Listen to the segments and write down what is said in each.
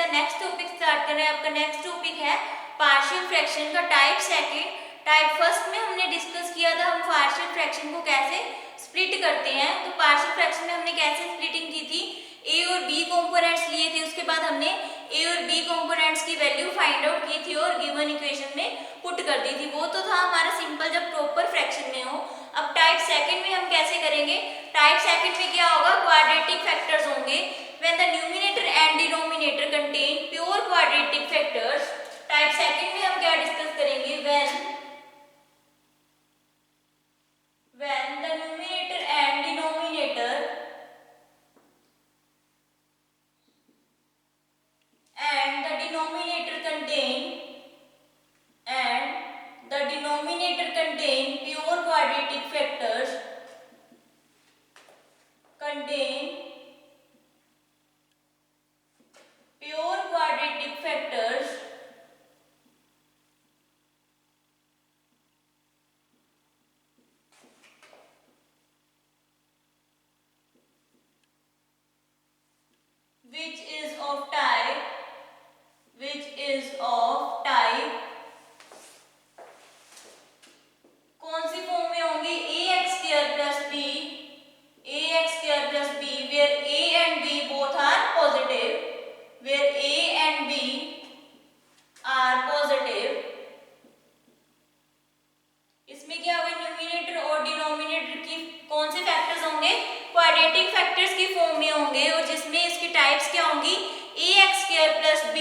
का next topic start कर रहे हैं। आपका नेक्स्ट टॉपिक है पार्शियल फ्रैक्शन का टाइप सेकंड। टाइप फर्स्ट में हमने डिस्कस किया था हम पार्शियल फ्रैक्शन को कैसे स्प्लिट करते हैं। तो पार्शियल फ्रैक्शन में हमने कैसे स्प्लिटिंग की थी, ए और बी कंपोनेंट्स लिए थे, उसके बाद हमने ए और बी कंपोनेंट्स की वैल्यू फाइंड आउट की थी और गिवन इक्वेशन में पुट कर दी थी। वो तो था हमारा सिंपल जब प्रॉपर फ्रैक्शन में हो। अब टाइप सेकंड में हम कैसे करेंगे, टाइप सेकंड में क्या होगा, क्वाड्रेटिक फैक्टर्स होंगे। When the numerator and denominator contain pure quadratic factors, type second में हम क्या डिस्कस करेंगे, when the numerator and denominator contain pure quadratic factors which is of type कौन सी फॉर्म में होंगी, ax square plus b where a and b both are positive, इसमें क्या होगा, न्यूमरेटर और डिनोमिनेटर की कौन से फैक्टर्स होंगे, क्वाड्रेटिक फैक्टर्स की फॉर्म में होंगे और जिसमें इसकी टाइप्स क्या होंगी, ax square plus b,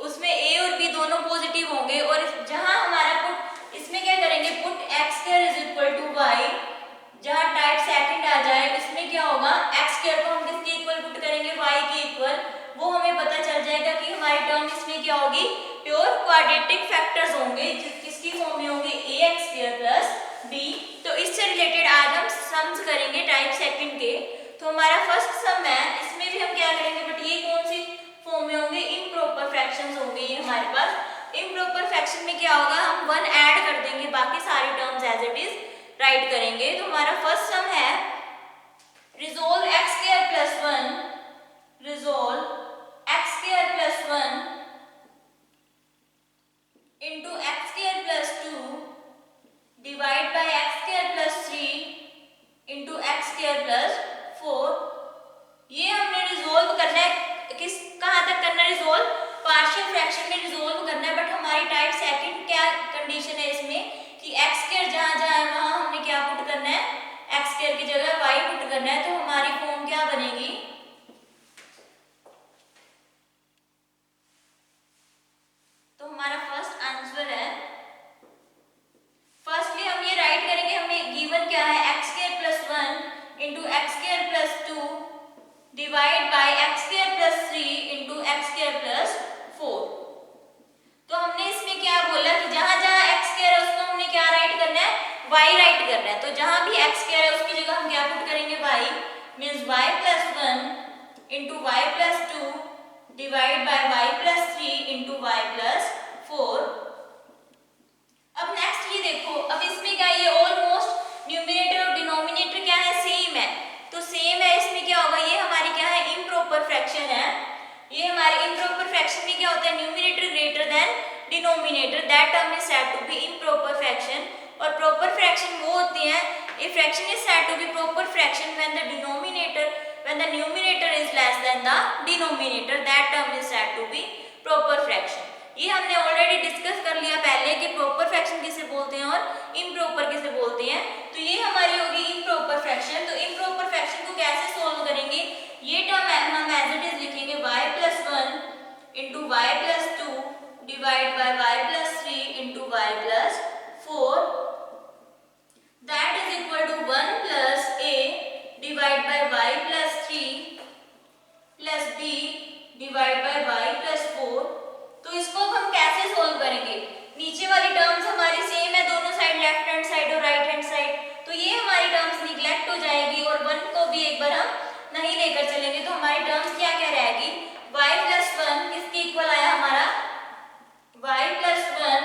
उसमें a और b दोनों पॉजिटिव होंगे और जहां हमारा पुट इसमें क्या करेंगे, put x square is equal to y, जहां टाइप सेकंड आ जाए इसमें क्या होगा, x square को हम किसके इक्वल पुट करेंगे, y के इक्वल, वो हमें पता चल जाएगा कि हमारी टर्म इसमें क्या होगी, प्योर क्वाड्रेटिक फैक्टर्स होंगे किसकी फॉर्म में होंगे, ax square plus b। तो इससे रिलेटेड आज हम सम्स करेंगे टाइप सेकंड के। तो हमारा फर्स्ट सम है, इसमें भी हम क्या करेंगे, बट ये कौन सी फॉर्म में होंगे, इम्प्रॉपर फ्रैक्शंस होंगे ये हमारे पास। इम्प्रॉपर फ्रैक्शन में क्या होगा, हम 1 ऐड कर देंगे, बाकी सारी terms as it is write करेंगे। तो हमारा फर्स्ट सम है resolve x square plus 1 into x square plus 2 divide by x square plus 3 into x square plus 4। ये हमने रिजोल्व करना है, किस कहाँ तक करना है रिजोल्व, पार्शियल फ्रैक्शन में रिजोल्व करना है। बट हमारी टाइप सेकंड क्या कंडीशन है इसमें कि x स्क्वायर जहाँ जहाँ है वहाँ हमने क्या पुट करना है, x स्क्वायर की जगह y पुट करना है। तो हमारी फॉर्म क्या बनेगी, तो हमारा फर्स्ट आंसर है, फर्स्टली हम ये राइट करेंगे, हमें गिवन क्या है, x square plus 1 into x square plus 2 divide bye x square plus 3 into x square plus 4। तो हमने इसमें क्या बोला कि जहां जहां x स्क्वायर है उसको हमने क्या राइट करना है, y राइट करना है। तो जहां भी x स्क्वायर है उसकी जगह हम क्या पुट करेंगे, y, means y plus 1 into y plus 2 divide by y plus 3 into y plus 4। अब नेक्स्ट ये देखो, अब इसमें क्या, ये ऑलमोस्ट न्यूमरेटर और डिनोमिनेटर क्या है, सेम है। तो सेम है, इसमें क्या होगा, ये हमारी क्या है, इम्प्रॉपर फ्रैक्शन है। ये हमारे इम्प्रॉपर फ्रैक्शन में क्या होता है, numerator greater than denominator, that term is said to be improper fraction. और प्रॉपर फ्रैक्शन वो होती है, a fraction is said to be proper fraction when the numerator is less than the denominator, that term is said to be proper fraction. ये हमने already discuss कर लिया पहले कि प्रॉपर फ्रैक्शन किसे बोलते हैं और इम्प्रॉपर किसे बोलते हैं। तो ये हमारी होगी इम्प्रॉपर फ्रैक्शन। तो इम्प्रॉपर फ्रैक्शन को कैसे सोल्व करेंगे, ये टर्म हम एज इट इज लिखेंगे y plus 1 into y plus 2 divide by y plus 3 into y plus 4, that is equal to 1 plus a divide by y plus 3 plus b divide by y plus 4। तो इसको हम कैसे solve करेंगे, नीचे वाली terms हमारी same है दोनों साइड, लेफ्ट हैंड साइड और राइट हैंड साइड। तो ये हमारी टर्म्स निगलेक्ट हो जाएगी और 1 को भी एक बार हम नहीं लेकर चलेंगे। तो हमारी टर्म्स क्या क्या रहेगी, y प्लस 1 किसके इक्वल आया हमारा, y plus 1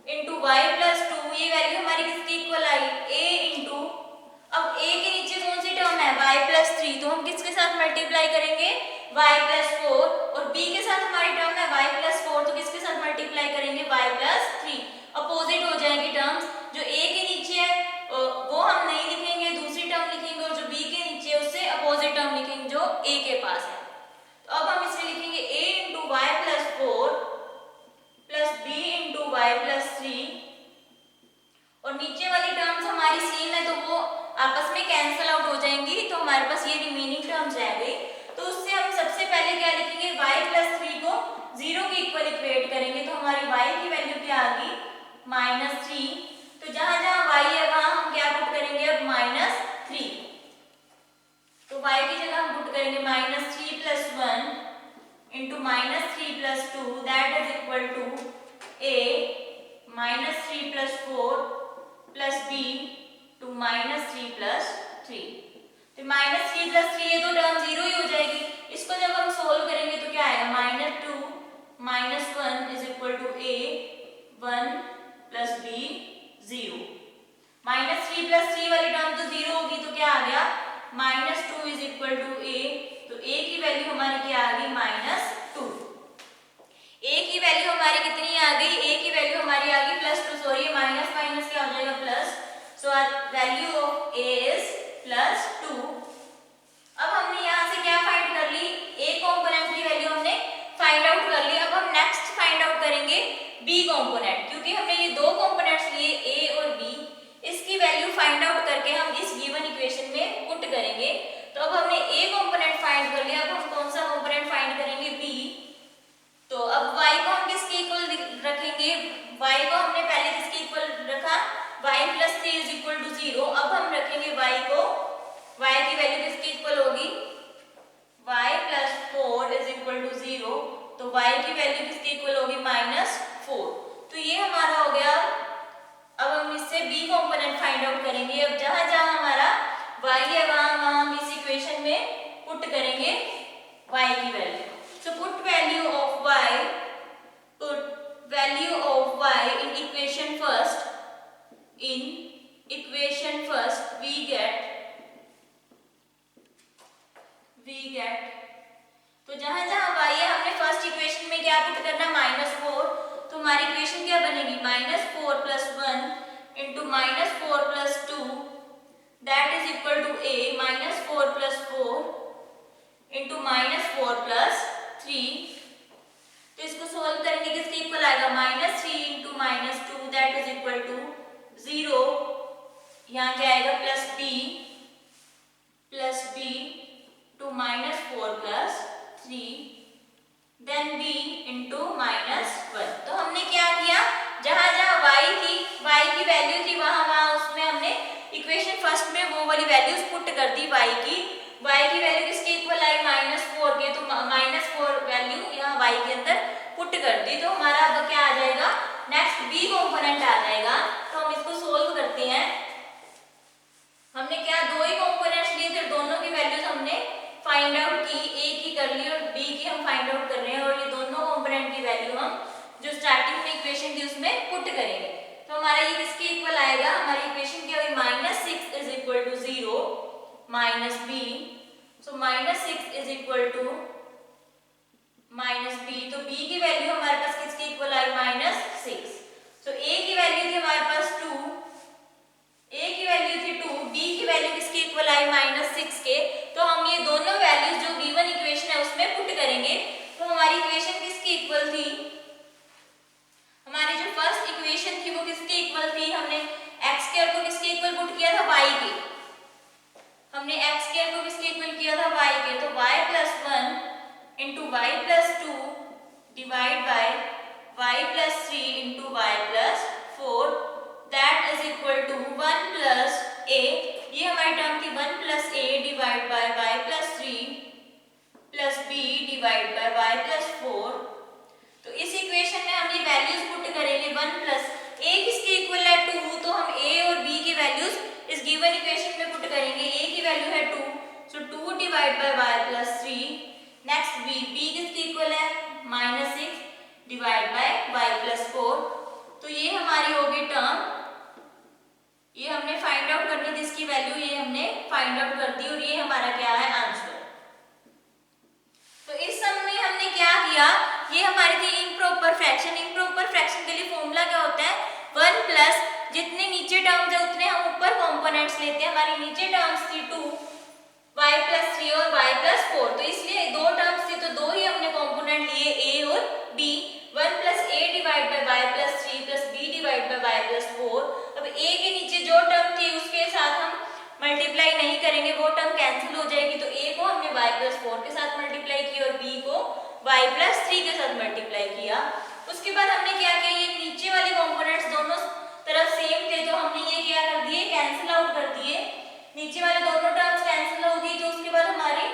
into y plus 2, ये वैल्यू हमारी किसके इक्वल आई, a इंटू, अब a के नीचे कौन सी टर्म है, y प्लस 3, तो हम किसके साथ मल्टीप्लाई करेंगे, y प्लस 4 और b के साथ हमारी टर्म है y प्लस 4, तो किसके साथ मल्टीप्लाई करेंगे y प्लस 3। अपोजिट हो जाएंगी टर्म्स, जो a के नीचे है वो हम नहीं लिखेंगे, दूसरी टर्म लिखेंगे, और जो b के नीचे है उससे अपोजिट टर्म लिखेंगे जो a के पास है। तो अब हम इसे लिखेंगे a into y plus 4 plus b into y plus 3, और नीचे वाली टर्म्स हमारी सेम है तो वो आपस में कैंसिल आउट हो जाएंगी, तो हमारे पास ये रिमेनिंग टर्म्स रह गई। तो उससे हम सबसे पहले क्या लिखेंगे, y प्लस 3 को 0 के इक्वल इक्वेट करेंगे, तो हमारी y की वैल्यू क्या आ गई -3। तो जहां जहां y है वहां हम क्या पुट करेंगे अब -3, तो y की जगह हम पुट करेंगे -3 plus 1 into -3 plus 2 that is equal to a -3 plus 4 plus b to -3 plus 3। तो -3 प्लस 3 ये तो टर्म 0 ही हो जाएगी। इसको जब हम सोल्व करेंगे तो क्या आएगा -2 -1 is equal to a 1 plus b 0। -3 plus 3 वाली टर्म तो 0 होगी, तो क्या आ गया -2 इज इक्वल टू a, तो a की वैल्यू हमारी क्या आ गई -2। a की वैल्यू हमारी कितनी आ गई, a की वैल्यू हमारी आ गई +2, सॉरी माइनस माइनस क्या हो जाएगा plus, so our value of a is +2। अब हमने यहाँ से क्या फाइंड कर ली, a कंपोनेंट की वैल्यू हमने फाइंड आउट कर ली। अब हम नेक्स्ट फाइंड आउट करेंगे b कंपोनेंट, क्योंकि हमने ये दो कंपोनेंट्स लिए a और b, इसकी वैल्यू फाइंड आउट करके हम इस गिवन इक्वेशन में पुट करेंगे। तो अब हमने a कंपोनेंट फाइंड कर लिया, अब हम कौन सा कंपोनेंट फाइंड करेंगे b। तो अब y को हम किसके इक्वल रखेंगे, y को हमने पहले किसके इक्वल रखा, y plus 3 is equal to 0। अब हम रखेंगे y को, y की वैल्यू किसके इक्वल होगी, y plus 4 is equal to 0, तो y की वैल्यू किसके इक्वल होगी -4। तो ये हमारा हो गया। अब हम इससे b कंपोनेंट फाइंड आउट करेंगे। अब जहां जहां हमारा y है वहां वहां हम इस इक्वेशन में पुट करेंगे y की value. So put value of y in equation first. In equation first we get तो जहां जहां y है हमने फर्स्ट इक्वेशन में क्या पुट करना -4, तो हमारी इक्वेशन क्या बनेगी -4 plus 1 into -4 plus 2 that is equal to a -4 plus 4 into -4 plus 3। तो इसको सोल्व करेंगे किसके इक्वल आएगा -3 into -2 that is equal to 0। यहाँ क्या आएगा plus b to -4 plus 3 then b into -1। तो हमने क्या किया, जहां जहां y की वैल्यू थी वहां वहां उसमें हमने इक्वेशन फर्स्ट में वो वाली वैल्यूज पुट कर दी। y की वैल्यू किसके इक्वल आई -4 के, तो -4 वैल्यू यहाँ y के अंदर पुट कर दी। तो हमारा अब क्या आ जाएगा, नेक्स्ट b कंपोनेंट आ जाएगा। तो हम इसको सोल्व करते हैं। हमने क्या दो ही कंपोनेंट्स लिए थे, दोनों की वैल्यूज हमने फाइंड आउट की, a की कर ली और b की हम फाइंड आउट कर रहे हैं, और ये दोनों कंपोनेंट की वैल्यू हम जो स्टार्टिंग में इक्वेशन थी उसमें पुट करेंगे। तो हमारा ये किसके इक्वल आएगा, हमारी इक्वेशन क्या हुई -6 is equal to 0 -b, so -6 is equal to -b, तो b की वैल्यू हमारे पास किसके इक्वल आई -6। सो a की वैल्यू थी हमारे पास 2, a की वैल्यू थी 2, b की वैल्यू किसके इक्वल आई -6 के। तो हम ये दोनों वैल्यूज जो गिवन इक्वेशन है उसमें पुट करेंगे। तो हमारी इक्वेशन किसके इक्वल थी, हमारी जो फर्स्ट इक्वेशन थी वो किसके इक्वल थी, हमने x² को किसके इक्वल पुट किया था, y के। हमने x² को किसके इक्वल किया था, y के। तो y plus 1 into y plus 2 divide by y plus 3 into y plus 4 that is equal to 1 plus a, ये हमारी टर्म थी 1 plus a divide by y plus 3 plus b divide by y plus 4। तो इस equation में हम ये values put करेंगे 1 plus a किसके इक्वल है 2, तो हम a और b की वैल्यूज इस गिवन इक्वेशन में पुट करेंगे। a की वैल्यू है 2, सो 2 divide by y plus 3। Next b किसके इक्वल है -6 डिवाइड बाय y प्लस 4। तो ये हमारी होगी टर्म, ये हमने फाइंड आउट करनी थी इसकी वैल्यू, ये हमने फाइंड आउट कर दी और ये हमारा क्या है आंसर। मिला, ये हमारी थी इम्प्रॉपर फ्रैक्शन। इम्प्रॉपर फ्रैक्शन के लिए फॉर्मूला क्या होता है, 1 प्लस जितने नीचे टर्म्स है उतने हम ऊपर कंपोनेंट्स लेते हैं। हमारी नीचे टर्म्स थी 2 y + 3 और y + 4, तो इसलिए दो टर्म्स थी तो दो ही हमने कंपोनेंट लिए a और b। 1 + a divide by y + 3 + b divide by y + 4। अब a के नीचे जो टर्म थी उसके साथ हम मल्टीप्लाई नहीं करेंगे, वो टर्म कैंसिल हो जाएगी, तो a को हमने y + 4 के साथ मल्टीप्लाई किया और b को y + 3 के साथ मल्टीप्लाई किया। उसके बाद हमने क्या किया, ये नीचे वाले कंपोनेंट्स दोनों तरफ सेम थे तो हमने ये क्या कर दिए, कैंसिल आउट कर दिए। नीचे वाले दोनों टर्म्स कैंसिल हो गई, तो उसके बाद हमारी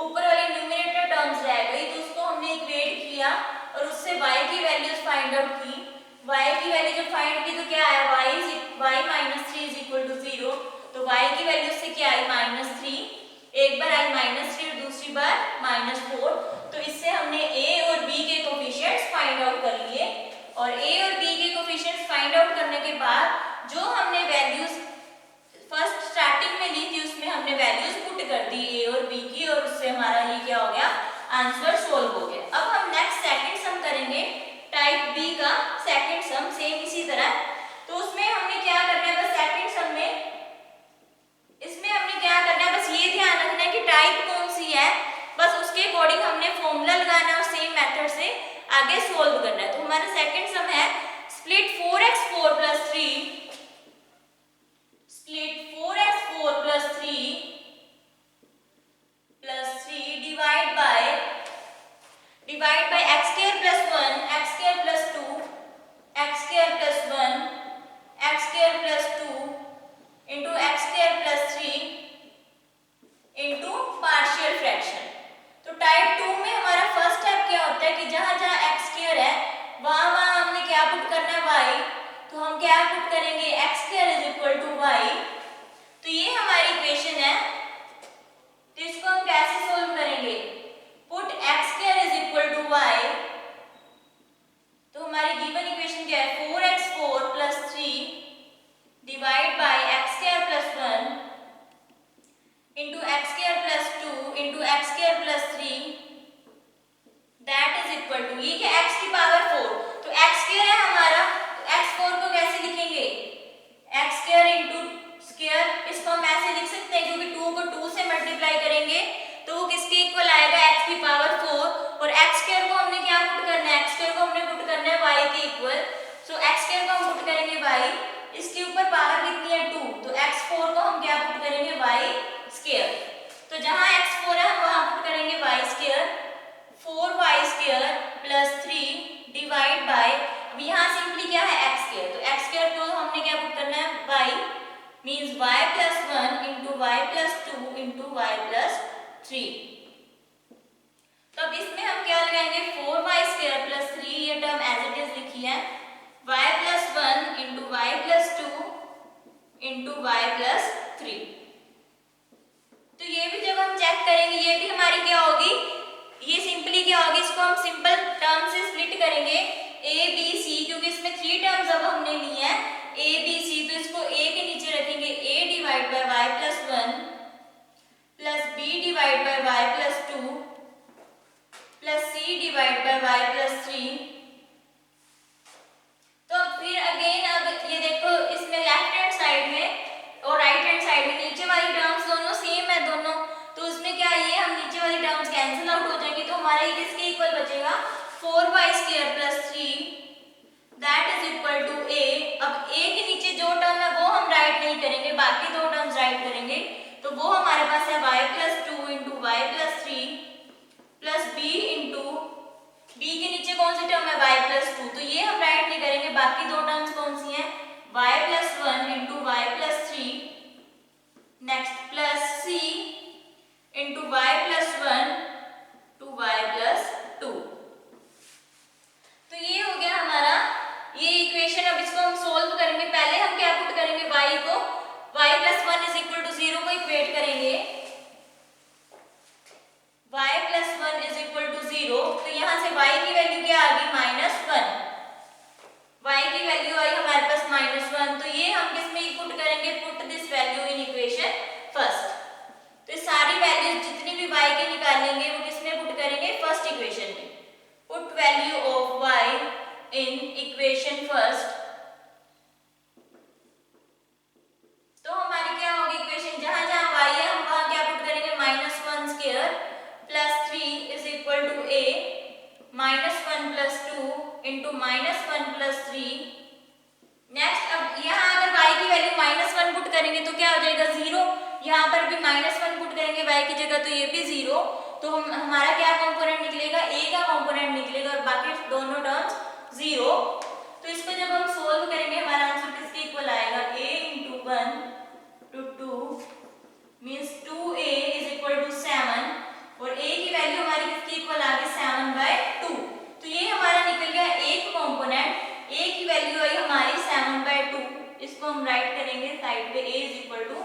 ऊपर वाली न्यूमरेटर टर्म्स रह गई, तो उसको हमने इक्वेट किया और उससे y की वैल्यूज फाइंड आउट की। y की वैल्यू जब फाइंड की तो क्या आया, y - 3 = 0, तो y की वैल्यू से क्या आई, -3। एक बार आई -3 और दूसरी बार -4, तो इससे हमने a और b के कोफिशिएंट्स फाइंड आउट कर लिए। और a और b के कोफिशिएंट्स फाइंड आउट करने के बाद जो हमने वैल्यूज फर्स्ट स्टार्टिंग में ली थी उसमें हमने वैल्यूज पुट कर दी a और b की, और उससे हमारा ये क्या हो गया, आंसर सोल्व हो गया। अब हम नेक्स्ट सेकंड सम करेंगे, टाइप बी का सेकंड सम, सेम इसी तरह। तो उसमें हमने क्या करना है, बस सेकंड सम में इसमें हमने क्या करना है, बस ये ध्यान रखना है कि टाइप कौन सी है, बस उसके अकॉर्डिंग हमने फॉर्मूला लगाना है और सेम मेथड से आगे सोल्व करना है। तो हमारा सेकंड सम है split 4x4 + 3 divide by x² + 1 x² + 2 x² + 1 x² + 2 into x² + 3 into partial fraction. तो टाइप 2 में हमारा फर्स्ट स्टेप क्या होता है कि जहां जहां x² है वहां वहां हमने क्या पुट करना है, y। तो हम क्या पुट करेंगे, x² = y। तो ये हमारी इक्वेशन है, तो इसको हम कैसे सोल्व करेंगे, पुट x² = y। तो हमारी गिवन इक्वेशन क्या है, 4x4 + 3 divide by x² + 1 into x² + 2 into x² + 3 that is equal to, ये क्या, x की पावर 4, तो x² है हमारा, तो x4 को कैसे लिखेंगे, x² * स्क्वायर, इसको हम ऐसे लिख सकते हैं क्योंकि 2 को 2 से मल्टीप्लाई करेंगे तो वो किसके इक्वल आएगा, x की पावर 4, और x² को हमने क्या पुट करना है, x² को हमने पुट करना है y के इक्वल। सो x² को हम पुट करेंगे y, इसके ऊपर पावर कितनी है 2, तो x4 को हम क्या पुट करेंगे, y²। तो जहां x4 है हम वहां पुट करेंगे y², 4y² + 3 डिवाइड बाय, अब यहाँ सिंपली क्या है, x², तो x² को हमने क्या पुट करना है, y means y + 1 into y + 2 into y + 3। तो अब इसमें हम क्या लगाएंगे, 4y² + 3, ये टर्म एज इट इज लिखी है, y + 1 into y + 2 into y + 3। तो ये भी जब हम चेक करेंगे ये भी हमारी क्या होगी, ये सिंपली क्या होगी, इसको हम सिंपल टर्म से स्प्लिट करेंगे a b c, क्योंकि इसमें 3 टर्म्स अब हमने ली है a b c, तो इसको a के नीचे रखेंगे a divide by y + 1 plus b divide by y + 2 plus c divide by y + 3। तो फिर अगेन अब ये देखो इसमें लेफ्ट हैंड साइड में और राइट हैंड साइड में नीचे वाली टर्म्स दोनों सेम है दोनों, तो उसमें क्या है, ये हम नीचे वाली टर्म्स कैंसिल आउट हो जाएंगी, तो हमारा ये किसके इक्वल बचेगा, 4y² + 3 that is equal to a। अब a के नीचे जो टर्म है वो हम राइट नहीं करेंगे, बाकी दो टर्म्स राइट करेंगे, तो वो हमारे पास है y + 2 into y + 3 plus b into b के नीचे कौन सी टर्म है, y + 2, तो ये हम राइट नहीं करेंगे, बाकी दो टर्म्स कौन सी हैं, y + 1 into y + 3 next plus c into y + 1 to y + 2। तो ये हो गया हमारा ये इक्वेशन। अब इसको हम सोल्व करेंगे, पहले हम क्या पुट करेंगे, y को, y + 1 = 0 को इक्वेट करेंगे, y + 1 = 0, तो यहाँ से y की वैल्यू क्या आ गई, -1, y की वैल्यू आई हमारे पास -1, तो ये हम किस में पुट करेंगे, put this value in equation first. तो सारी वैल्यूज जितनी भी value of y in equation first. तो हमारी क्या होगी इक्वेशन, जहां जहां y है हम वहां क्या पुट करेंगे, -1 square plus 3 is equal to a -1 plus 2 into -1 plus 3. Next अब यहाँ अगर y की वैल्यू -1 पुट करेंगे तो क्या हो जाएगा 0. यहाँ पर भी -1 पुट करेंगे y की जगह तो ये भी 0. तो हमारा क्या कंपोनेंट निकलेगा, a का कंपोनेंट निकलेगा और बाकी दोनों टर्म्स 0. तो इसको जब हम सोल्व करेंगे हमारा आंसर किसके इक्वल आएगा, a into 1 to 2 means 2a is equal to 7 और a की वैल्यू हमारी किसके इक्वल आ गई 7/2. तो ये हमारा निकल गया एक कंपोनेंट. a की वैल्यू आई हमारी 7/2. इसको हम राइट करेंगे साइड पे a इज इक्वल टू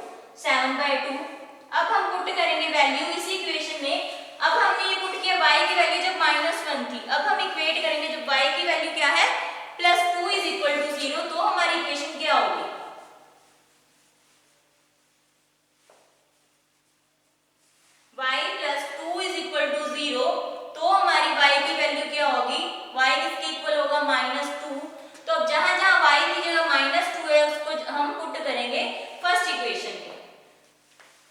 7/2. अब हम पुट करेंगे वैल्यू इसी इक्वेशन में. अब हमने ये पुट किया y की वैल्यू जब -1 थी. अब हम इक्वेट करेंगे जब y की वैल्यू क्या है +2 इज इक्वल टू 0. तो हमारी इक्वेशन क्या होगी, y plus 2 is equal to 0. तो हमारी y की वैल्यू क्या होगी, y किसके इक्वल होगा -2. तो अब जहां जहां y की जगह -2 है उसको हम पुट करेंगे फर्स्ट इक्वेशन में.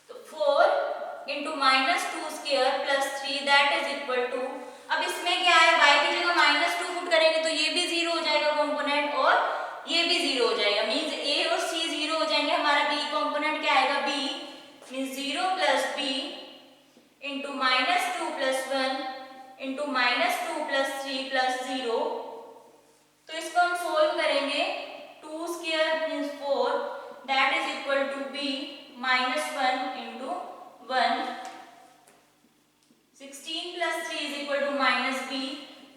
तो 4 into -2 square plus 3 that is equal to, अब इसमें क्या है y की जगह -2 पुट करेंगे तो ये भी 0 हो जाएगा कंपोनेंट और ये भी 0 हो जाएगा. मींस a और c 0 हो जाएंगे. हमारा b कंपोनेंट क्या आएगा, b means 0 plus b into -2 plus 1 into -2 plus 3 plus 0. तो इसको हम सोल्व करेंगे. 2 square means 4 that is equal to b -1 into 1. 16 plus 3 is equal to -b.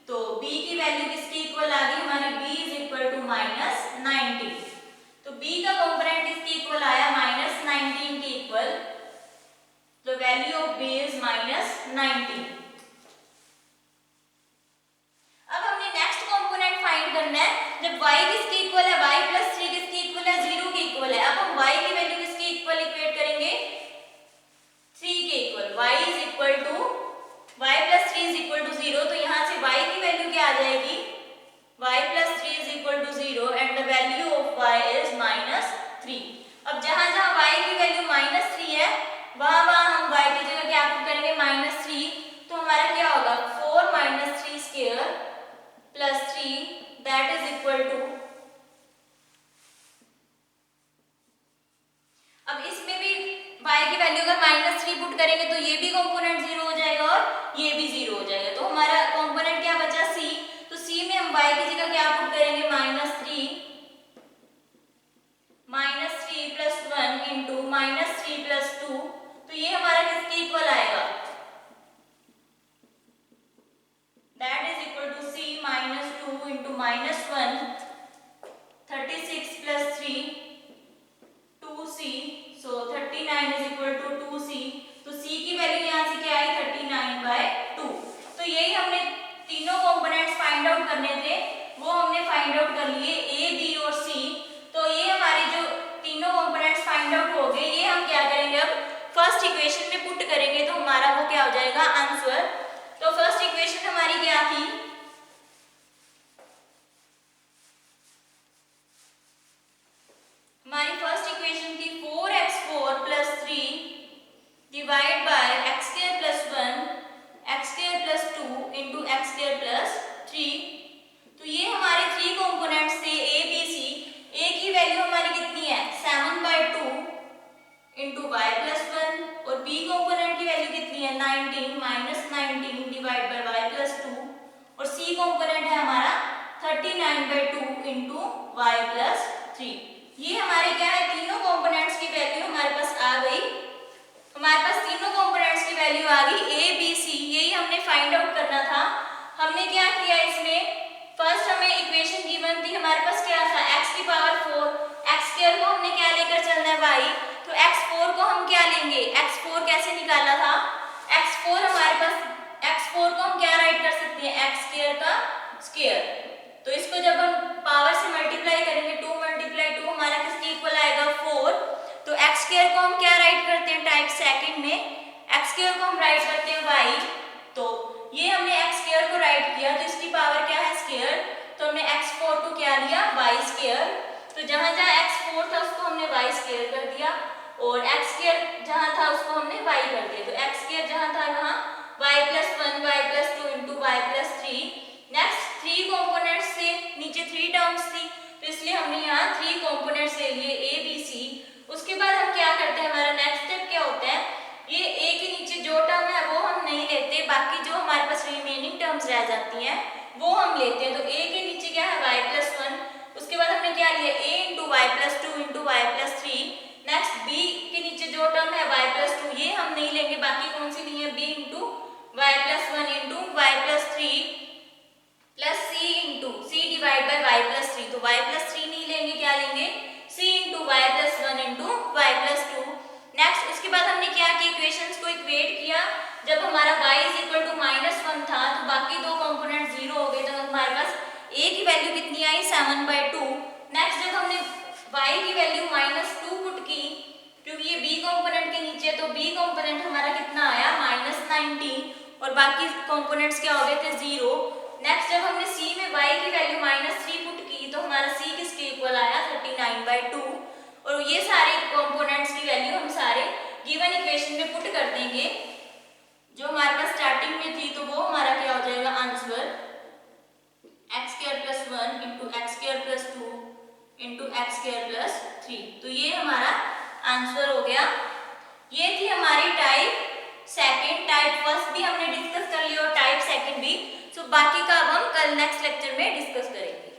तो b की वैल्यू किसके इक्वल आ गई हमारी, b इज इक्वल टू -19. तो b का कंपोनेंट किसके इक्वल आया, -19 के equal. The value of b is -19. अब हमने नेक्स्ट कंपोनेंट फाइंड करना है. जब y किसके इक्वल है, y प्लस 3 किसके इक्वल है, 0 के इक्वल है. अब हम y की वैल्यू किसके इक्वल इक्वेट करेंगे, 3 के equal. y is equal to y plus 3 is equal to 0. तो यहाँ से y की वैल्यू क्या आ जाएगी, y plus 3 is equal to 0 and the value of y is -3. अब जहां जहां y की वैल्यू -3 है वहां वहां हम y की जगह क्या पुट करेंगे -3. तो हमारा क्या होगा 4 - 3 square plus 3 that is equal to, अब इसमें भी y की वैल्यू अगर -3 पुट करेंगे तो ये भी कंपोनेंट 0 हो जाएगा और ये भी 0 हो जाएगा. तो हमारा कंपोनेंट क्या बचा c. तो c में हम y की जगह क्या पुट करेंगे -3 प्लस 1 इंटू -3 प्लस 2. तो ये हमारा किसके इक्वल आएगा, that is equal to c -2 into -1 36 plus 3 2c. So 39 is equal to 2c. तो c की वैल्यू यहाँ से क्या आई 39/2. तो यही हमने तीनों कंपोनेंट्स फाइंड आउट करने थे वो हमने फाइंड आउट कर लिए a b और c. तो ये हमारे जो तीनों कंपोनेंट्स फाइंड आउट हो गए ये हम क्या करेंगे अब फर्स्ट इक्वेशन में पुट करेंगे. तो हमारा वो क्या हो जाएगा आंसर. तो फर्स्ट इक्वेशन हमारी क्या थी, हमारी फर्स्ट इक्वेशन थी 4x4 plus 3 divide by x² plus 1 x² plus 2 into x² plus 3. तो ये हमारे 3 कंपोनेंट्स थे a b c. a की वैल्यू हमारी कितनी है 7/2 इंटू y प्लस 1 और b कंपोनेंट की वैल्यू कितनी है 19 -19 डिवाइड बाय y प्लस 2 और c कंपोनेंट है हमारा 39/2 इंटू y प्लस 3. ये हमारे क्या है तीनों कंपोनेंट्स की वैल्यू हमारे पास आ गई. हमारे पास तीनों कंपोनेंट्स की वैल्यू आ गई a b c. यही हमने फाइंड आउट करना था. हमने क्या किया इसमें, फर्स्ट हमें इक्वेशन गिवन थी हमारे पास क्या था x की पावर 4. x² को हमने क्या लेकर चलना है y. तो x4 को हम क्या लेंगे, x4 कैसे निकाला था, x4 हमारे पास x4 को हम क्या राइट कर सकते हैं x² का स्क्वायर. तो इसको जब हम पावर से मल्टीप्लाई करेंगे 2 × 2 हमारा किसके इक्वल आएगा 4. तो x² को हम क्या राइट करते हैं टाइप सेकंड में, x² को हम राइट करते हैं y. तो ये हमने x स्क्वायर को राइट किया तो इसकी पावर क्या है स्क्वायर, तो हमने x4 को क्या लिया y स्क्वायर, तो जहां जहां x4 था उसको हमने y स्क्वायर कर दिया और x स्क्वायर जहां था उसको हमने y कर दिया, तो x स्क्वायर जहां था वहां y+1 y+2 into y+3। Next 3 components से नीचे 3 टर्म्स थी तो इसलिए हमने यहाँ 3 कंपोनेंट्स ले लिए a b c। उसके बाद हम क्या करते हैं, हमारा नेक्स्ट स्टेप क्या होता है, ये a के नीचे जो टर्म है वो हम नहीं लेते, बाकी जो हमारे पास रिमेनिंग टर्म्स रह जाती हैं वो हम लेते हैं। तो a के नीचे क्या है y+1, उसके बाद हमने क्या लिया a into y+2 into y+3। Next b के नीचे जो टर्म है y+2 ये हम नहीं लेंगे, बाकी कौन सी ली है b into y+1 into y+3 plus c divide by y+3, तो y+3 नहीं लेंगे, क्या लेंगे c into y+1 into y+2। Next उसके बाद हमने क्या किया, इक्वेशंस को इक्वेट किया, जब हमारा y =-1 था तो बाकी दो कंपोनेंट 0 हो गए, तो हमारे पास a की वैल्यू कितनी आई 7/2। नेक्स्ट जब हमने y की वैल्यू -2 पुट की, क्योंकि ये b कंपोनेंट के नीचे, तो b कंपोनेंट हमारा कितना आया -19 और बाकी कंपोनेंट्स क्या हो गए थे 0। नेक्स्ट जब हमने c में y की वैल्यू -3 पुट की तो हमारा c किसके इक्वल आया 39/2 और ये सारे कंपोनेंट्स की वैल्यू हम सारे गिवन इक्वेशन में पुट कर देंगे जो हमारे पास स्टार्टिंग में थी, तो वो हमारा क्या हो जाएगा answer x² + 1 into x² + 2 into x² + 3। तो ये हमारा आंसर हो गया। ये थी हमारी टाइप सेकंड, टाइप फर्स्ट भी हमने डिस्कस कर लिया और टाइप सेकंड भी। सो बाकी का अब हम कल नेक्स्ट लेक्चर में डिस्कस करेंगे।